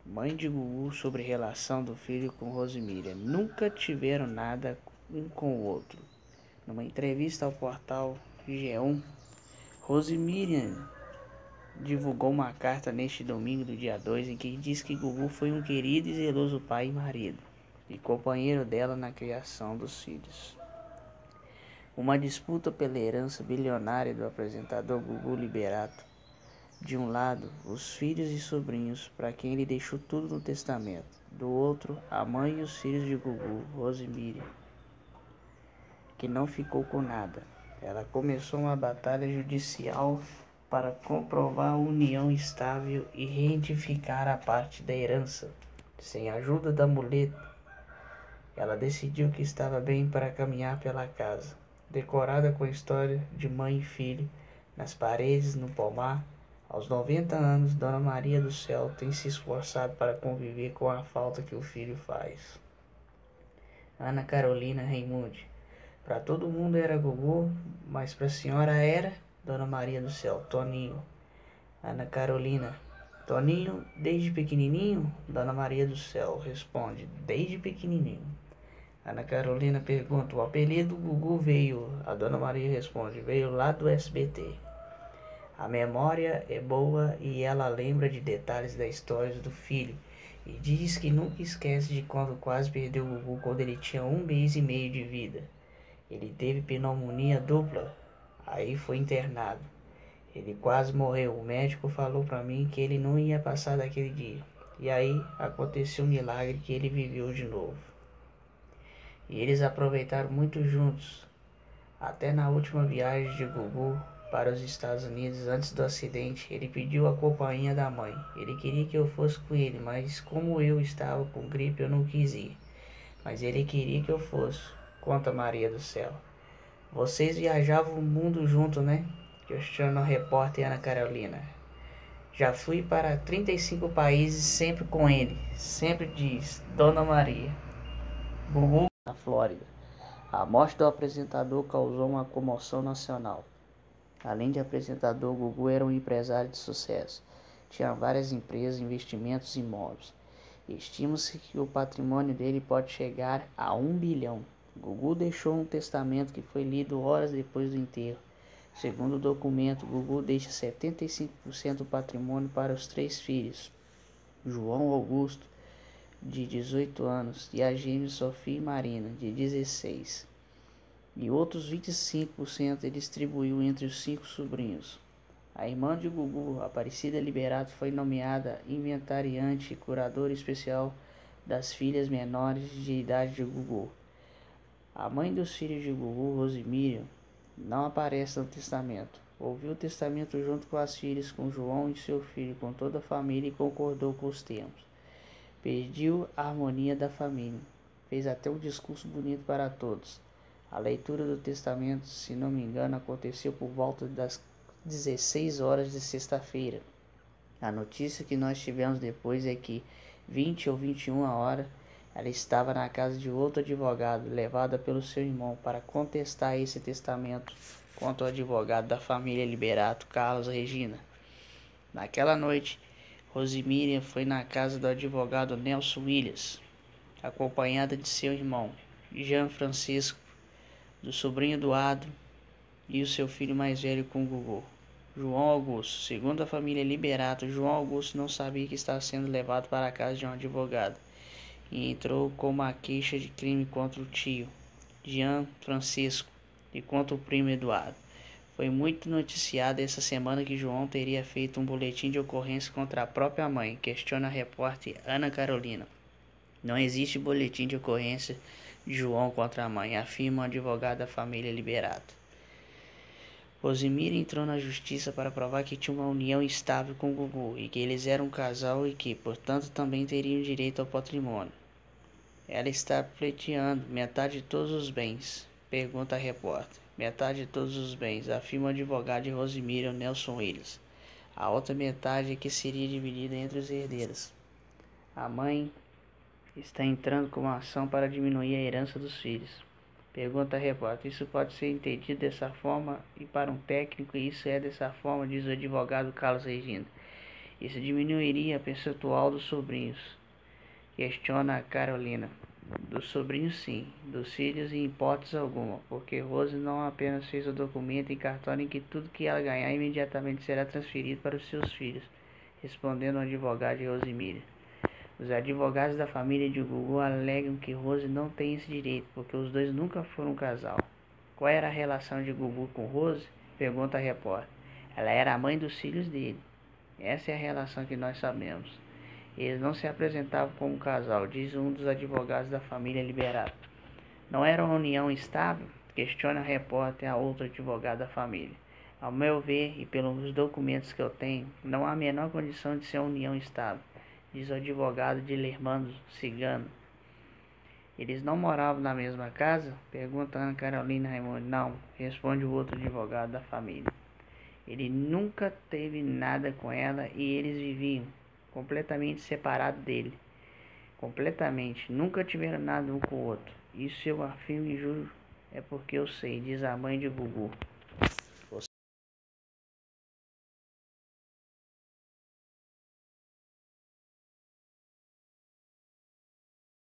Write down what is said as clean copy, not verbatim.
mãe de Gugu, sobre relação do filho com Rosemiriam. Nunca tiveram nada um com o outro. Numa entrevista ao portal G1, Rosemiriam divulgou uma carta neste domingo do dia 2 em que diz que Gugu foi um querido e zeloso pai e marido, e companheiro dela na criação dos filhos. Uma disputa pela herança bilionária do apresentador Gugu Liberato. De um lado, os filhos e sobrinhos, para quem ele deixou tudo no testamento. Do outro, a mãe e os filhos de Gugu, Rosemiriam, que não ficou com nada. Ela começou uma batalha judicial para comprovar a união estável e reedificar a parte da herança. Sem a ajuda da muleta, ela decidiu que estava bem para caminhar pela casa, decorada com a história de mãe e filho, nas paredes, no pomar. Aos 90 anos, Dona Maria do Céu tem se esforçado para conviver com a falta que o filho faz. Ana Carolina Raimundi. Para todo mundo era Gugu, mas para a senhora era Dona Maria do Céu, Toninho. Ana Carolina. Toninho, desde pequenininho? Dona Maria do Céu responde, desde pequenininho. Ana Carolina pergunta, o apelido Gugu veio? A Dona Maria responde, veio lá do SBT. A memória é boa e ela lembra de detalhes da história do filho e diz que nunca esquece de quando quase perdeu o Gugu quando ele tinha 1 mês e meio de vida. Ele teve pneumonia dupla, aí foi internado. Ele quase morreu. O médico falou para mim que ele não ia passar daquele dia. E aí aconteceu um milagre que ele viveu de novo. E eles aproveitaram muito juntos, até na última viagem de Gugu para os Estados Unidos antes do acidente. Ele pediu a companhia da mãe. Ele queria que eu fosse com ele, mas como eu estava com gripe eu não quis ir. Mas ele queria que eu fosse, conta Maria do Céu. Vocês viajavam o mundo junto, né? Questiona a repórter Ana Carolina. Já fui para 35 países sempre com ele, sempre diz Dona Maria. Gugu na Flórida. A morte do apresentador causou uma comoção nacional. Além de apresentador, Gugu era um empresário de sucesso. Tinha várias empresas, investimentos e imóveis. Estima-se que o patrimônio dele pode chegar a 1 bilhão. Gugu deixou um testamento que foi lido horas depois do enterro. Segundo o documento, Gugu deixa 75% do patrimônio para os 3 filhos, João Augusto, de 18 anos, e a gêmeas Sofia e Marina, de 16. E outros 25% ele distribuiu entre os 5 sobrinhos. A irmã de Gugu, Aparecida Liberato, foi nomeada inventariante e curadora especial das filhas menores de idade de Gugu. A mãe dos filhos de Gugu, Rosemiriam, não aparece no testamento. Ouviu o testamento junto com as filhas, com João e seu filho, com toda a família e concordou com os termos. Pediu a harmonia da família. Fez até um discurso bonito para todos. A leitura do testamento, se não me engano, aconteceu por volta das 16 horas de sexta-feira. A notícia que nós tivemos depois é que 20 ou 21 horas ela estava na casa de outro advogado, levada pelo seu irmão para contestar esse testamento contra o advogado da família Liberato, Carlos Regina. Naquela noite, Rosemiriam foi na casa do advogado Nelson Williams, acompanhada de seu irmão, Jean Francisco, do sobrinho Eduardo e o seu filho mais velho com Gugu, João Augusto. Segundo a família Liberato, João Augusto não sabia que estava sendo levado para a casa de um advogado e entrou com uma queixa de crime contra o tio, Jean Francisco, e contra o primo Eduardo. Foi muito noticiado essa semana que João teria feito um boletim de ocorrência contra a própria mãe, questiona a repórter Ana Carolina. Não existe boletim de ocorrência de João contra a mãe, afirma o advogado da família Liberato. Rosemiriam entrou na justiça para provar que tinha uma união estável com Gugu e que eles eram um casal e que, portanto, também teriam direito ao patrimônio. Ela está pleiteando metade de todos os bens, pergunta a repórter. Metade de todos os bens, afirma o advogado de Rosemiriam, Nelson Williams. A outra metade é que seria dividida entre os herdeiros. A mãe está entrando com uma ação para diminuir a herança dos filhos. Pergunta a repórter, isso pode ser entendido dessa forma e para um técnico isso é dessa forma, diz o advogado Carlos Regina. Isso diminuiria a percentual dos sobrinhos, questiona a Carolina. Dos sobrinhos sim, dos filhos em hipótese alguma, porque Rose não apenas fez o documento em cartório em que tudo que ela ganhar imediatamente será transferido para os seus filhos, respondendo o advogado de Rosemary. Os advogados da família de Gugu alegam que Rose não tem esse direito, porque os dois nunca foram um casal. Qual era a relação de Gugu com Rose? Pergunta a repórter. Ela era a mãe dos filhos dele. Essa é a relação que nós sabemos. Eles não se apresentavam como um casal, diz um dos advogados da família liberada. Não era uma união estável? Questiona a repórter a outro advogado da família. Ao meu ver, e pelos documentos que eu tenho, não há a menor condição de ser uma união estável, diz o advogado de Lermando Cigano. Eles não moravam na mesma casa? Pergunta Ana Carolina Raimundo. Não, responde o outro advogado da família. Ele nunca teve nada com ela e eles viviam completamente separados dele. Completamente. Nunca tiveram nada um com o outro. Isso eu afirmo e juro é porque eu sei, diz a mãe de Gugu.